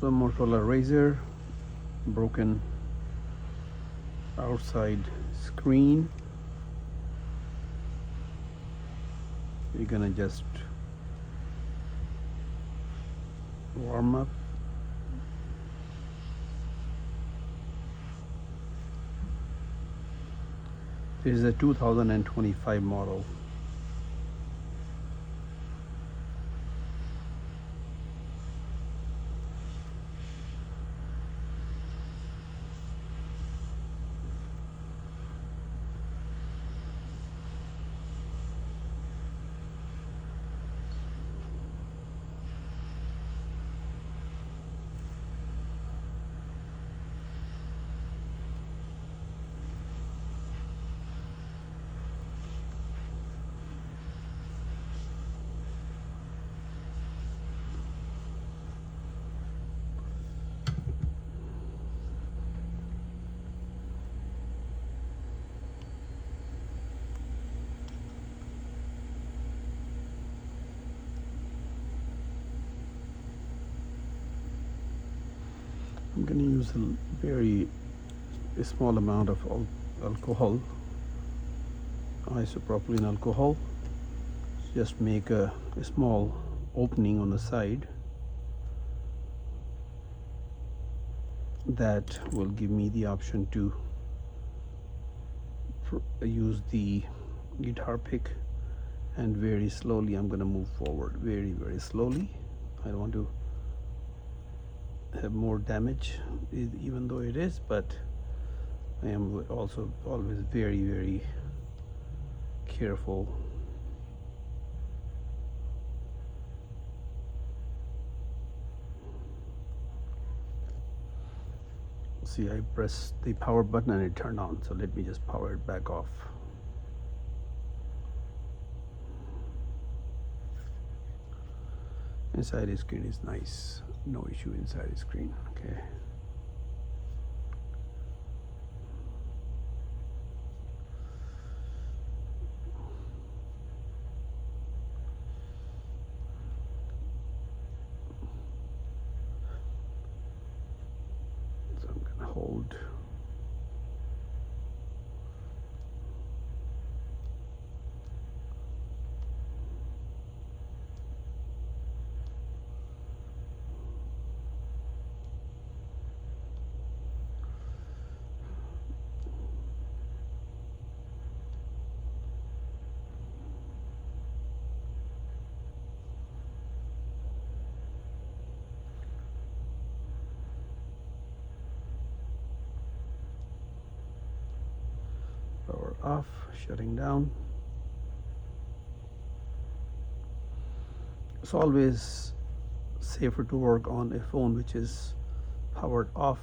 So Motorola Razr, broken outside screen. We're gonna just warm up. This is a 2025 model. I'm going to use a very small amount of alcohol, isopropylene alcohol. Just make a small opening on the side that will give me the option to use the guitar pick, and very slowly I'm going to move forward, very slowly. I don't want to have more damage, even though it is, but I am also always very careful. See, I press the power button and it turned on, so let me just power it back off. Inside the screen is nice, no issue inside the screen. Okay. So I'm gonna hold. Power off, shutting down. It's always safer to work on a phone which is powered off.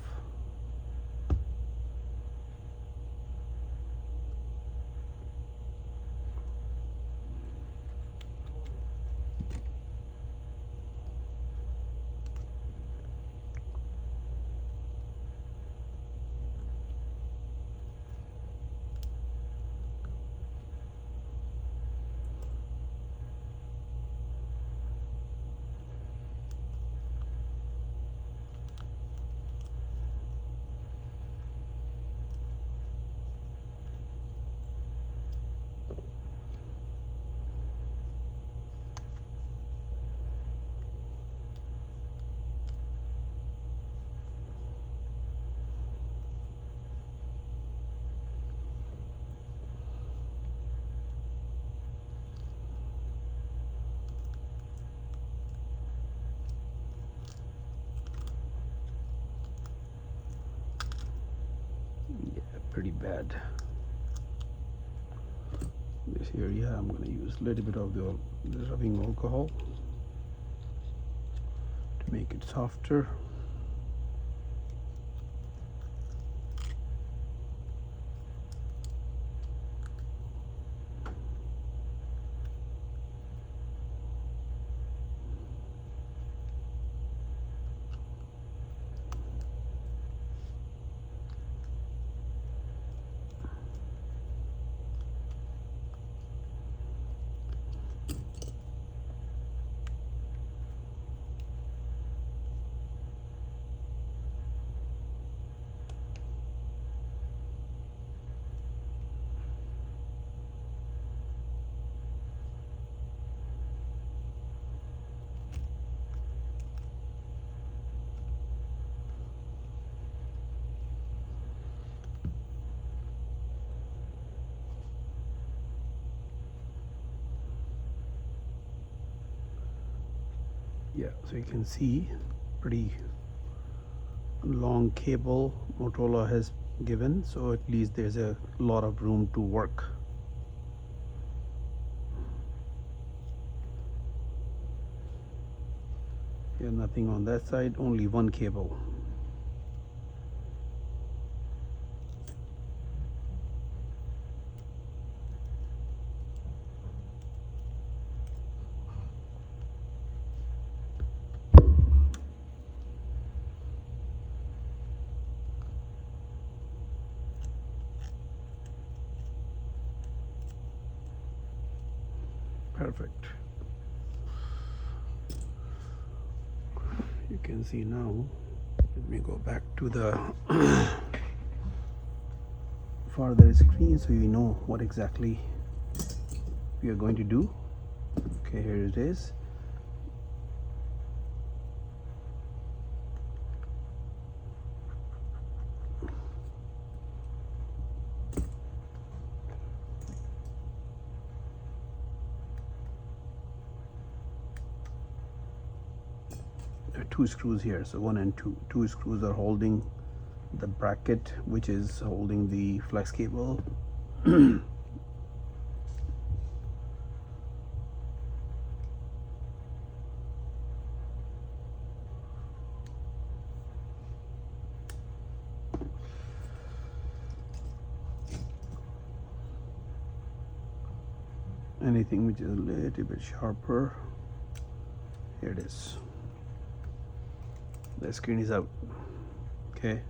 Pretty bad. This area I'm going to use a little bit of the rubbing alcohol to make it softer. Yeah, so you can see pretty long cable Motorola has given, so at least there's a lot of room to work. Yeah, nothing on that side, only one cable. Perfect. You can see now. Let me go back to the farther screen so you know what exactly we are going to do. Okay, here it is. There are two screws here, so one and two. Two screws are holding the bracket, which is holding the flex cable. Anything which is a little bit sharper, here it is. The screen is out. Okay,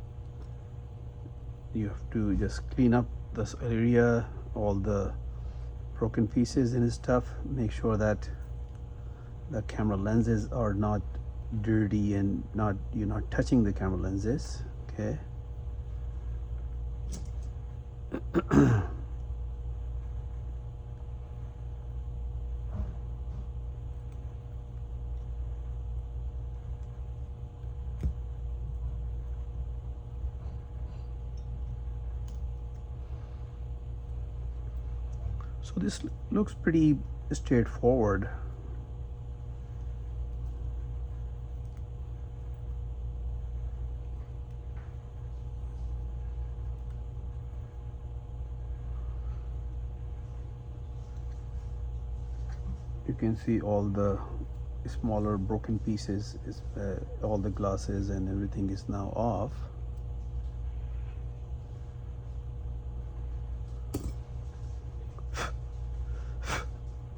you have to just clean up this area, all the broken pieces and stuff. Make sure that the camera lenses are not dirty and you're not touching the camera lenses. Okay. So this looks pretty straightforward. You can see all the smaller broken pieces, all the glasses and everything is now off.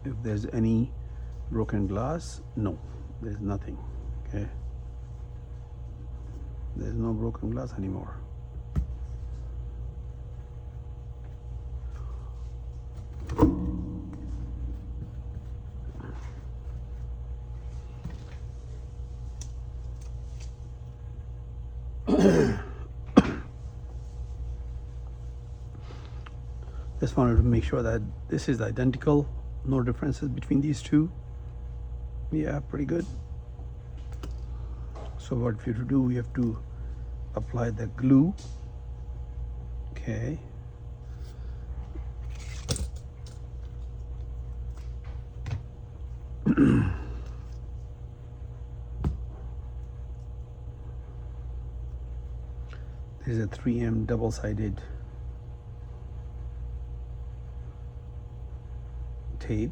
If there's any broken glass, no, there's nothing. Okay, there's no broken glass anymore. Just wanted to make sure that this is identical, no differences between these two. Yeah, pretty good. So what we have to do, we have to apply the glue. Okay. This is a 3M double-sided tape.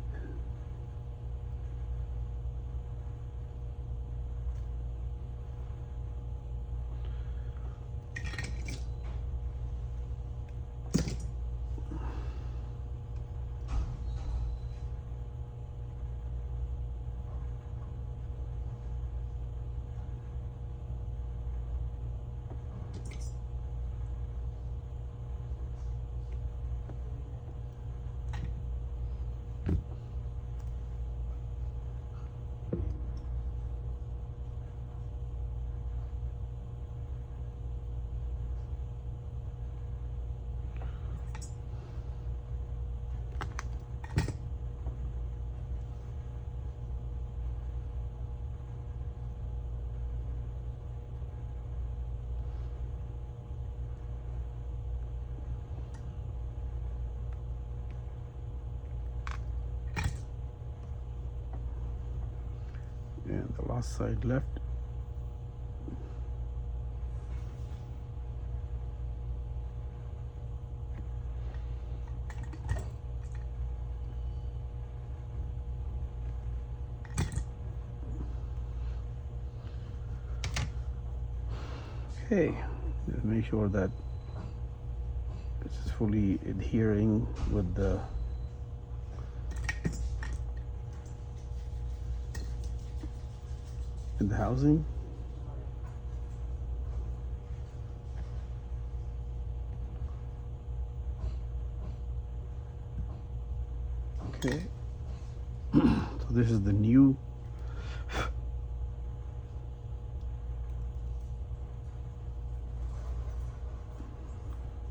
The last side left. Okay, just make sure that it's fully adhering with the housing. Okay, so this is the new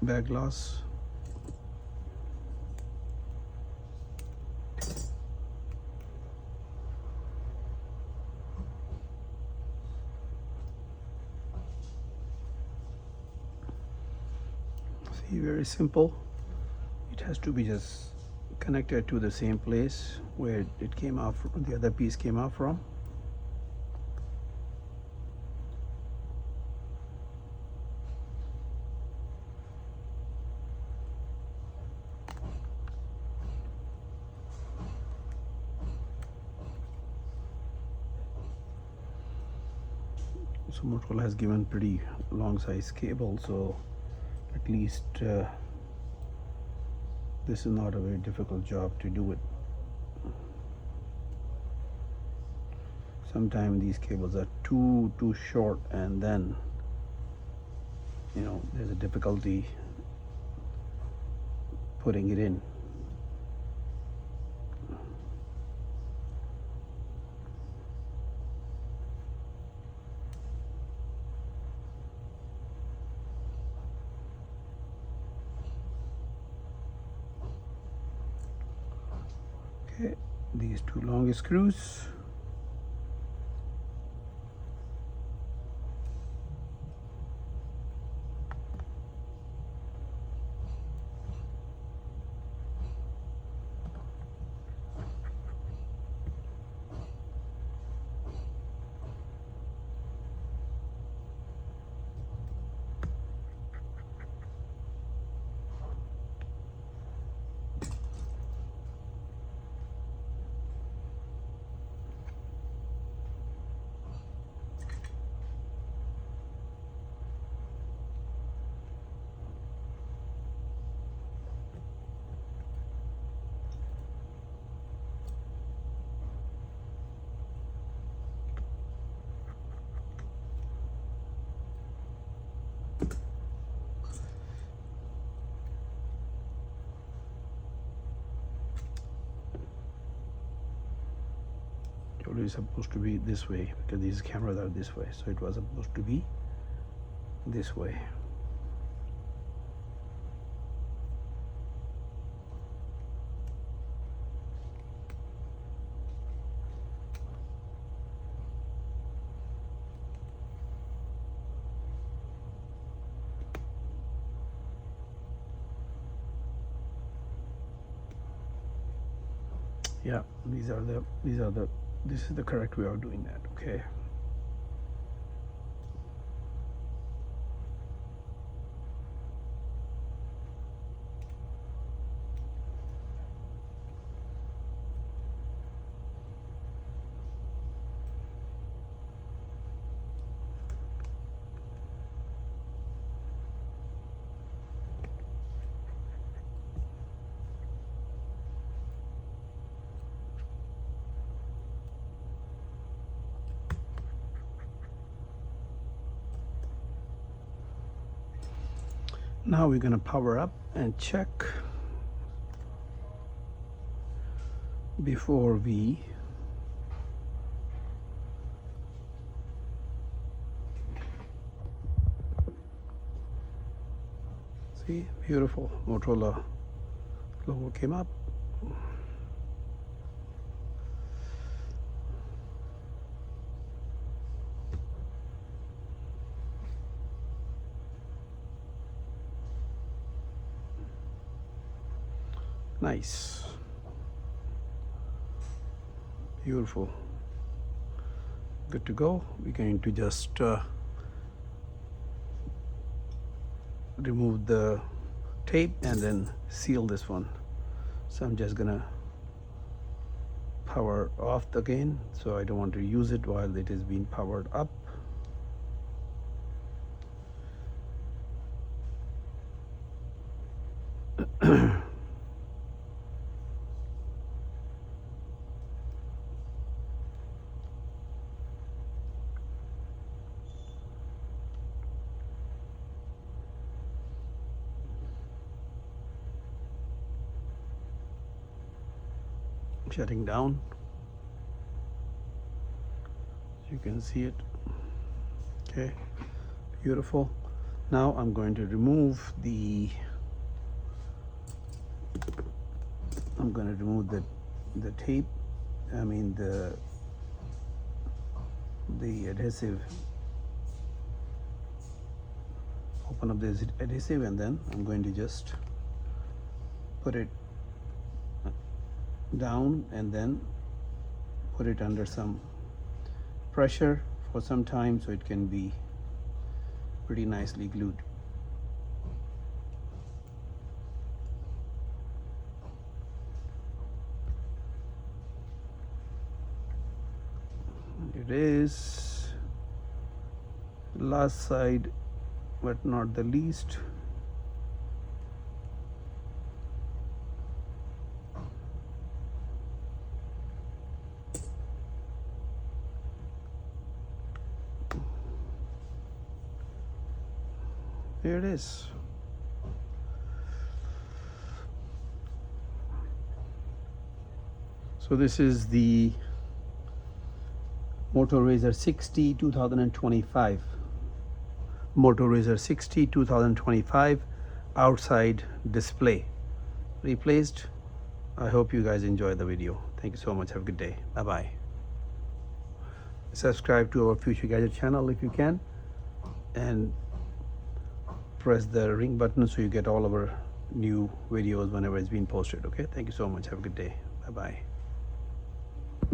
back glass. See, very simple. It has to be just connected to the same place where it came out from, the other piece came out from. So Motorola has given pretty long size cable, so at least this is not a very difficult job to do it. Sometimes these cables are too short, and then there's a difficulty putting it in. Okay, these two longest screws. It's supposed to be this way because these cameras are this way, so it was supposed to be this way. Yeah, this is the correct way of doing that. Okay. Now we're going to power up and check before we see. Beautiful Motorola logo came up. Nice, beautiful. Good to go. We're going to just remove the tape and then seal this one. So I'm just gonna power off again, so I don't want to use it while it is being powered up. Shutting down. You can see it. Okay, beautiful. Now I'm going to remove the tape, I mean the adhesive. Open up this adhesive, and then I'm going to just put it down and then put it under some pressure for some time so it can be pretty nicely glued. It is last side but not the least. Here it is. So this is the Razr 60 2025. Razr 60 2025 outside display replaced. I hope you guys enjoyed the video. Thank you so much. Have a good day. Bye bye. Subscribe to our Future Gadget channel if you can, and press the ring button so you get all of our new videos whenever it's being posted. Okay, thank you so much. Have a good day. Bye bye.